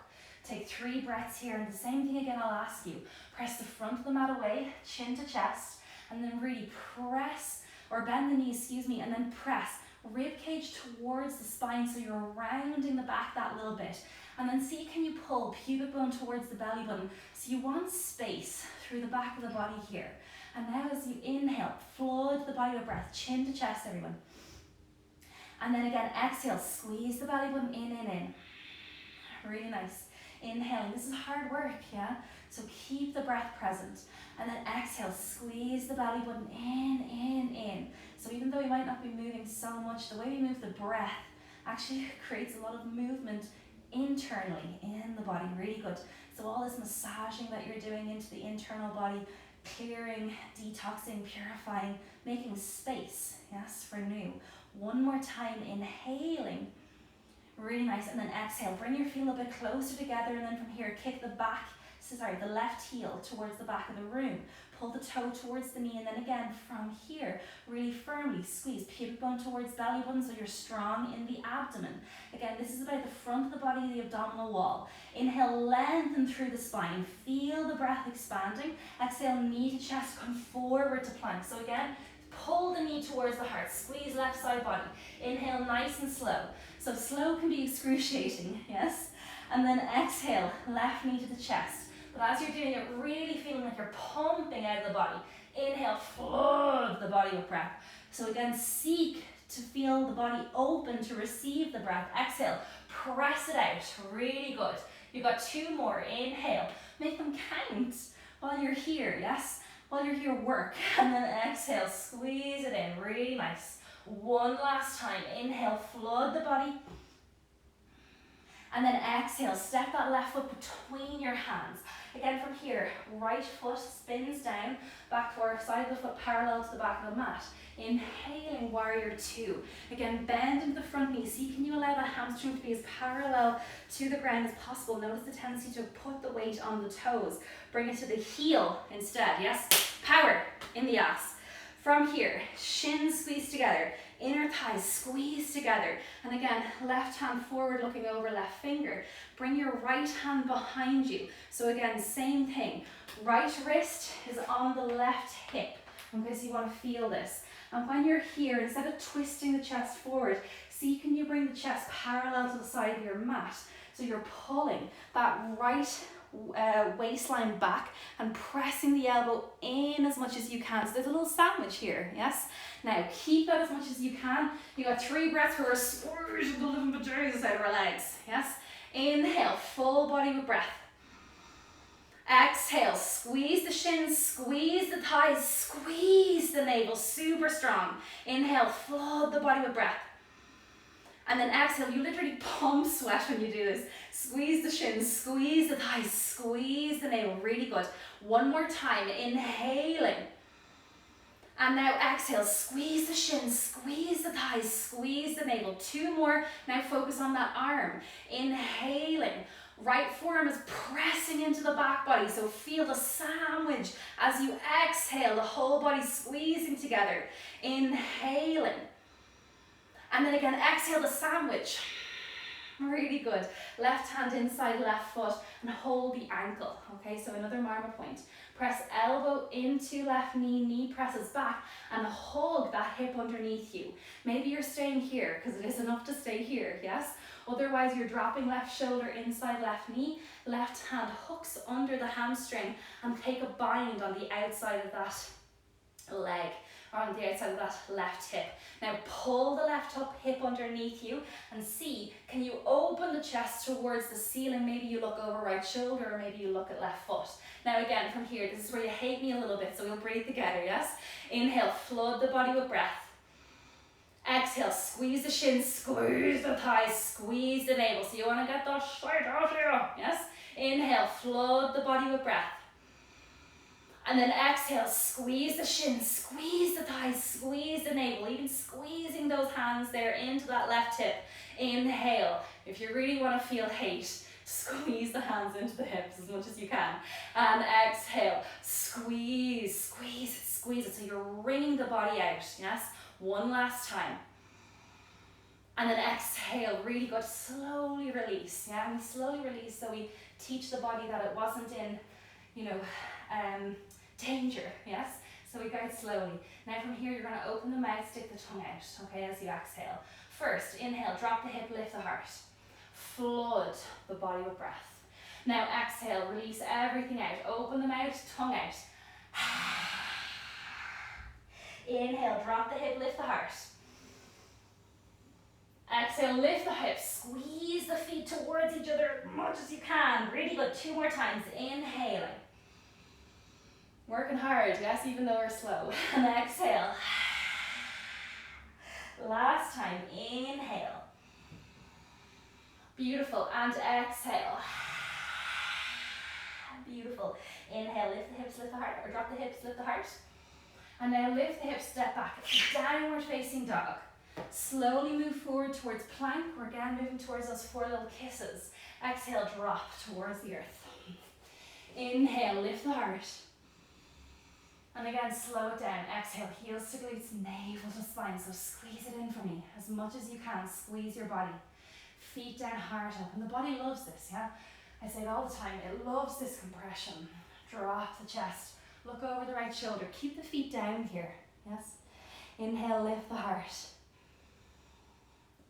Take 3 breaths here, and the same thing again I'll ask you. Press the front of the mat away, chin to chest, and then really press, or bend the knees, and then press. Rib cage towards the spine, so you're rounding the back that little bit. And then see, can you pull pubic bone towards the belly button? So you want space through the back of the body here. And now as you inhale, flood the body with breath, chin to chest, everyone. And then again, exhale, squeeze the belly button in. Really nice. Inhaling, this is hard work, yeah? So keep the breath present. And then exhale, squeeze the belly button in. So even though we might not be moving so much, the way we move the breath actually creates a lot of movement internally in the body. Really good. So all this massaging that you're doing into the internal body, clearing, detoxing, purifying, making space, yes, for new. One more time, inhaling. Really nice. And then exhale, bring your feet a little bit closer together, and then from here, kick the left heel towards the back of the room. Pull the toe towards the knee, and then again from here, really firmly squeeze pubic bone towards belly button so you're strong in the abdomen. Again, this is about the front of the body, the abdominal wall. Inhale, lengthen through the spine. Feel the breath expanding. Exhale, knee to chest, come forward to plank. So again, pull the knee towards the heart. Squeeze left side body. Inhale, nice and slow. So slow can be excruciating, yes? And then exhale, left knee to the chest. But as you're doing it, really feeling like you're pumping out of the body. Inhale, flood the body with breath. So again, seek to feel the body open to receive the breath. Exhale, press it out. Really good. You've got 2 more. Inhale, make them count while you're here, yes? While you're here, work. And then exhale, squeeze it in. Really nice. One last time. Inhale, flood the body. And then exhale, step that left foot between your hands. Again, from here, right foot spins down, back forward, side of the foot parallel to the back of the mat. Inhaling, warrior 2. Again, bend into the front knee. See, can you allow that hamstring to be as parallel to the ground as possible? Notice the tendency to put the weight on the toes. Bring it to the heel instead, yes? Power in the ass. From here, shins squeeze together, inner thighs squeeze together. And again, left hand forward looking over left finger. Bring your right hand behind you. So again, same thing. Right wrist is on the left hip. Okay, so you want to feel this. And when you're here, instead of twisting the chest forward, see, can you bring the chest parallel to the side of your mat? So you're pulling that right waistline back and pressing the elbow in as much as you can. So there's a little sandwich here, yes? Now keep that as much as you can. You got 3 breaths where we're squeezing the living bejesus out of our legs, yes? Inhale, full body with breath. Exhale, squeeze the shins, squeeze the thighs, squeeze the navel, super strong. Inhale, flood the body with breath. And then exhale, you literally pump sweat when you do this. Squeeze the shins, squeeze the thighs, squeeze the navel, really good. One more time, inhaling. And now exhale, squeeze the shins, squeeze the thighs, squeeze the navel. 2 more, now focus on that arm. Inhaling, right forearm is pressing into the back body, so feel the sandwich as you exhale, the whole body squeezing together. Inhaling. And then again, exhale the sandwich. Really good. Left hand inside left foot and hold the ankle. Okay, so another marma point. Press elbow into left knee, knee presses back, and hug that hip underneath you. Maybe you're staying here because it is enough to stay here, yes? Otherwise, you're dropping left shoulder inside left knee, left hand hooks under the hamstring, and take a bind on the outside of that leg, or on the outside of that left hip. Now pull the left hip underneath you and see, can you open the chest towards the ceiling? Maybe you look over right shoulder, or maybe you look at left foot. Now again, from here, this is where you hate me a little bit, so we'll breathe together, yes? Inhale, flood the body with breath. Exhale, squeeze the shins, squeeze the thighs, squeeze the navel. So you want to get that straight out here, yes? Inhale, flood the body with breath. And then exhale, squeeze the shins, squeeze the thighs, squeeze the navel, even squeezing those hands there into that left hip. Inhale. If you really want to feel hate, squeeze the hands into the hips as much as you can. And exhale, squeeze, squeeze it, squeeze it. So you're wringing the body out, yes? One last time. And then exhale, really good. Slowly release, yeah? We slowly release, so we teach the body that it wasn't in, danger, yes? So we go slowly. Now from here, you're going to open the mouth, stick the tongue out, okay, as you exhale. First, inhale, drop the hip, lift the heart. Flood the body with breath. Now exhale, release everything out. Open the mouth, tongue out. Inhale, drop the hip, lift the heart. Exhale, lift the hips, squeeze the feet towards each other as much as you can. Really good. 2 more times. Inhaling. Working hard, yes, even though we're slow. And exhale. Last time. Inhale. Beautiful. And exhale. Beautiful. Inhale, lift the hips, lift the heart, or drop the hips, lift the heart. And now lift the hips, step back. Downward facing dog. Slowly move forward towards plank. We're again moving towards those 4 little kisses. Exhale, drop towards the earth. Inhale, lift the heart. And again, slow it down. Exhale, heels to glutes, navel to spine. So squeeze it in for me as much as you can. Squeeze your body. Feet down, heart up. And the body loves this, yeah? I say it all the time. It loves this compression. Drop the chest. Look over the right shoulder. Keep the feet down here, yes? Inhale, lift the heart.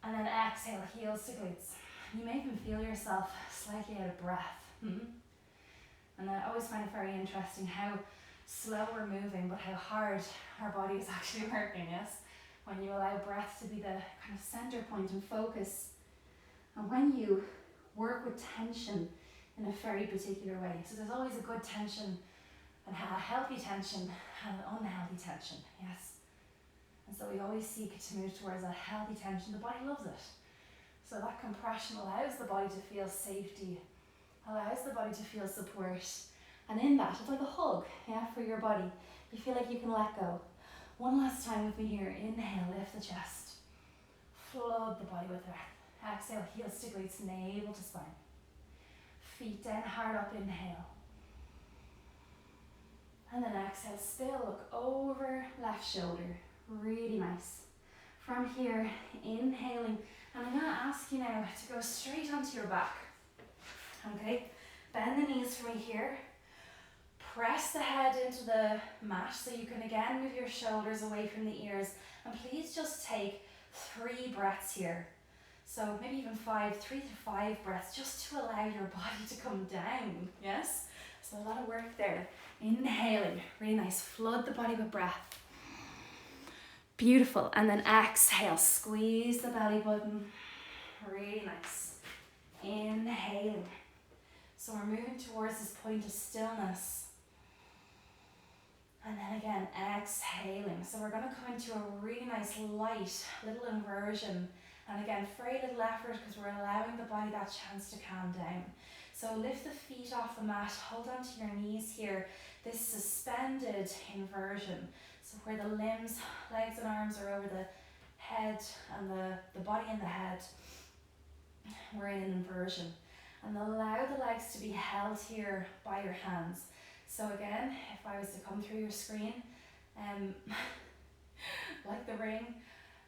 And then exhale, heels to glutes. You may even feel yourself slightly out of breath. And I always find it very interesting how slow we're moving, but how hard our body is actually working, yes? When you allow breath to be the kind of center point and focus. And when you work with tension in a very particular way. So there's always a good tension, and a healthy tension, and an unhealthy tension, yes? And so we always seek to move towards that healthy tension. The body loves it. So that compression allows the body to feel safety, allows the body to feel support. And in that, it's like a hug, yeah, for your body. You feel like you can let go. One last time with me here. Inhale, lift the chest. Flood the body with breath. Exhale, heels to glutes, navel to spine. Feet down, heart up, inhale. And then exhale, still look over left shoulder. Really nice. From here, inhaling. And I'm going to ask you now to go straight onto your back. Okay? Bend the knees for me here. Press the head into the mat so you can again move your shoulders away from the ears. And please just take 3 breaths here. So maybe even 3 to 5 breaths, just to allow your body to come down, yes? So a lot of work there. Inhaling, really nice. Flood the body with breath. Beautiful. And then exhale, squeeze the belly button. Really nice. Inhaling. So we're moving towards this point of stillness. And then again, exhaling. So we're going to come into a really nice light little inversion. And again, very little effort because we're allowing the body that chance to calm down. So lift the feet off the mat, hold on to your knees here. This suspended inversion. So where the limbs, legs and arms are over the head and the body and the head. We're in an inversion. And allow the legs to be held here by your hands. So again, if I was to come through your screen, like the ring,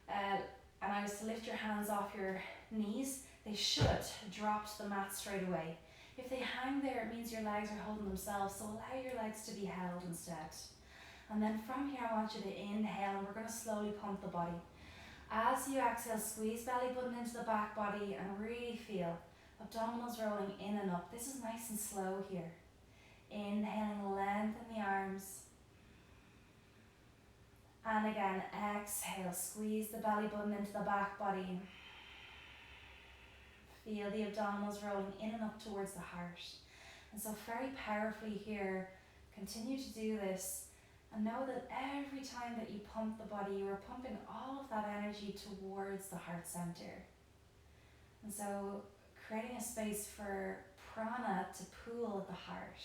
and I was to lift your hands off your knees, they should drop to the mat straight away. If they hang there, it means your legs are holding themselves, so allow your legs to be held instead. And then from here, I want you to inhale, and we're going to slowly pump the body. As you exhale, squeeze belly button into the back body and really feel abdominals rolling in and up. This is nice and slow here. Inhaling, lengthen the arms. And again, exhale, squeeze the belly button into the back body. Feel the abdominals rolling in and up towards the heart. And so very powerfully here, continue to do this. And know that every time that you pump the body, you are pumping all of that energy towards the heart center. And so creating a space for prana to pool at the heart.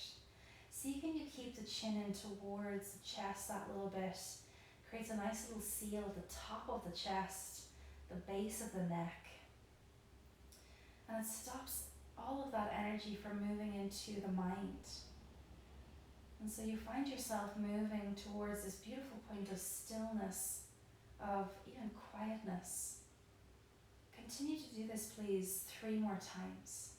See, can you keep the chin in towards the chest that little bit? Creates a nice little seal at the top of the chest, the base of the neck. And it stops all of that energy from moving into the mind. And so you find yourself moving towards this beautiful point of stillness, of even quietness. Continue to do this, please, 3 more times.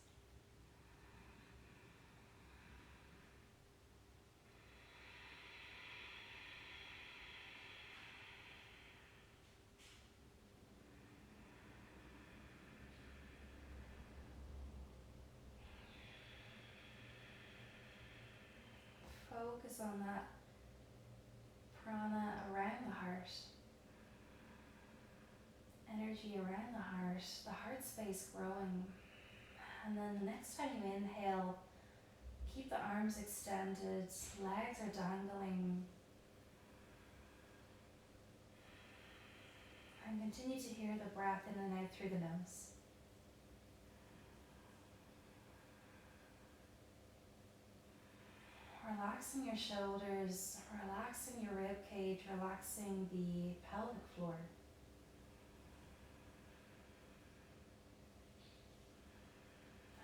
Focus on that prana around the heart, energy around the heart space growing. And then the next time you inhale, keep the arms extended, legs are dangling. And continue to hear the breath in and out through the nose. Relaxing your shoulders, relaxing your rib cage, relaxing the pelvic floor.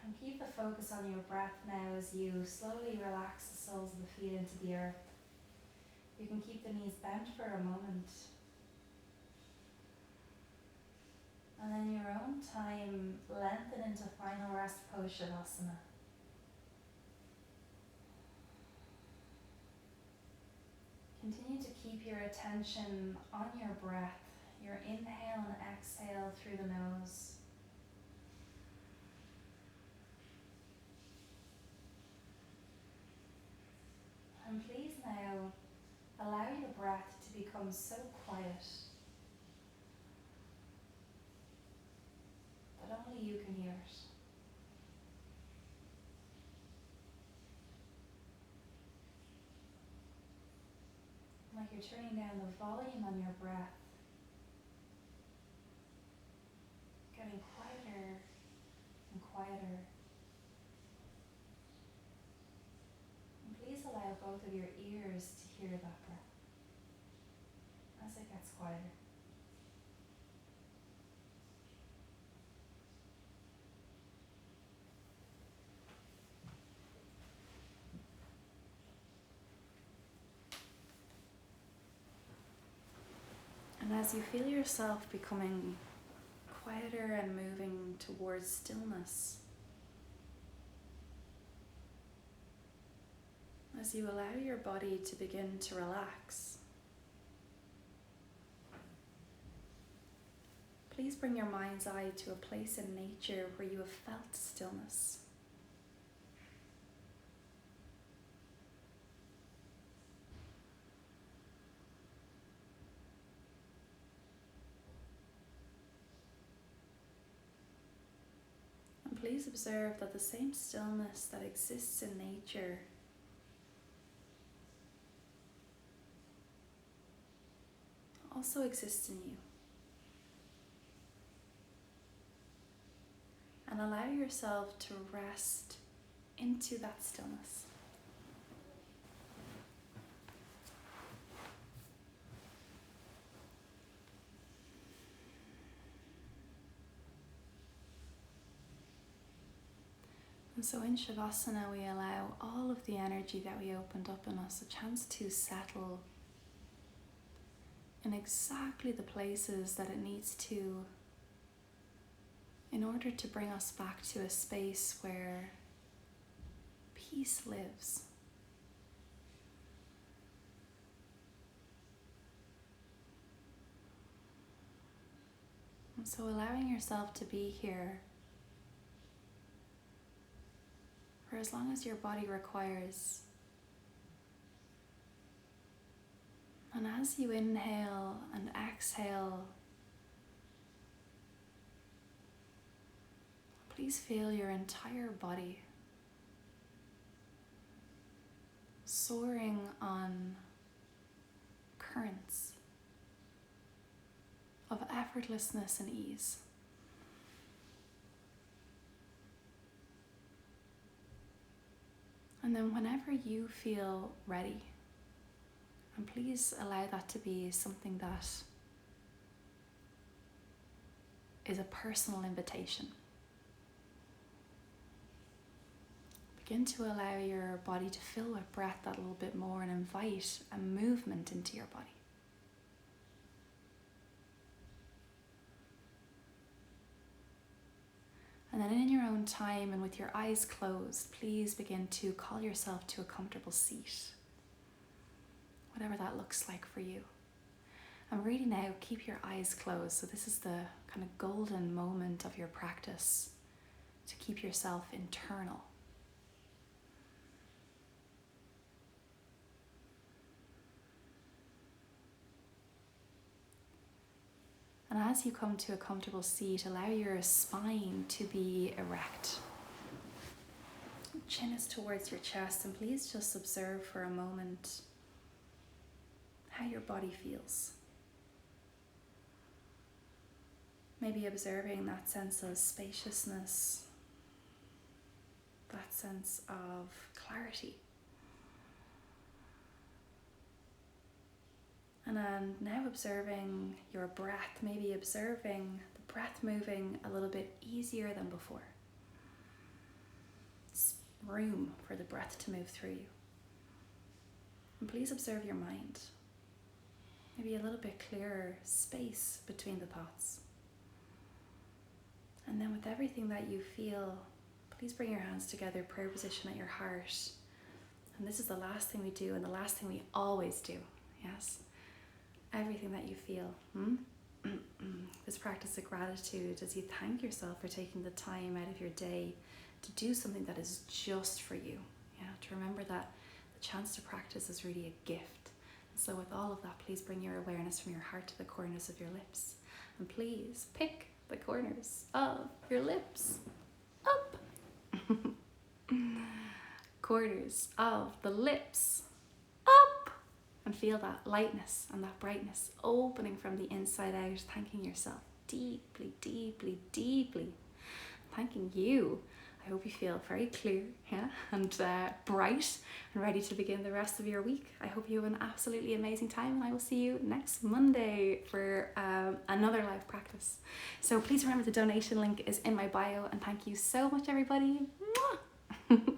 And keep the focus on your breath now as you slowly relax the soles of the feet into the earth. You can keep the knees bent for a moment. And then your own time, lengthen into final rest pose, Shavasana. Continue to keep your attention on your breath, your inhale and exhale through the nose. And please now allow your breath to become so quiet that only you can hear it. Like you're turning down the volume on your breath, getting quieter and quieter. And please allow both of your ears to hear that breath as it gets quieter. And as you feel yourself becoming quieter and moving towards stillness, as you allow your body to begin to relax, please bring your mind's eye to a place in nature where you have felt stillness. Please observe that the same stillness that exists in nature also exists in you. And allow yourself to rest into that stillness. And so in Shavasana, we allow all of the energy that we opened up in us a chance to settle in exactly the places that it needs to, in order to bring us back to a space where peace lives. And so allowing yourself to be here for as long as your body requires. And as you inhale and exhale, please feel your entire body soaring on currents of effortlessness and ease. And then whenever you feel ready, and please allow that to be something that is a personal invitation. Begin to allow your body to fill with breath that little bit more and invite a movement into your body. And then in your own time and with your eyes closed, please begin to call yourself to a comfortable seat, whatever that looks like for you. And really now, keep your eyes closed. So this is the kind of golden moment of your practice to keep yourself internal. And as you come to a comfortable seat, allow your spine to be erect. Chin is towards your chest, and please just observe for a moment how your body feels. Maybe observing that sense of spaciousness, that sense of clarity. And then now observing your breath, maybe observing the breath moving a little bit easier than before. It's room for the breath to move through you. And please observe your mind. Maybe a little bit clearer space between the thoughts. And then with everything that you feel, please bring your hands together, prayer position at your heart. And this is the last thing we do and the last thing we always do, yes? Everything that you feel. This practice of gratitude as you thank yourself for taking the time out of your day to do something that is just for you. Yeah, to remember that the chance to practice is really a gift. And so with all of that, please bring your awareness from your heart to the corners of your lips. And please pick the corners of your lips up. Corners of the lips up. And feel that lightness and that brightness opening from the inside out, thanking yourself deeply, deeply, deeply. Thanking you. I hope you feel very clear, yeah, and bright and ready to begin the rest of your week. I hope you have an absolutely amazing time, and I will see you next Monday for another live practice. So please remember the donation link is in my bio, and thank you so much, everybody. Mwah!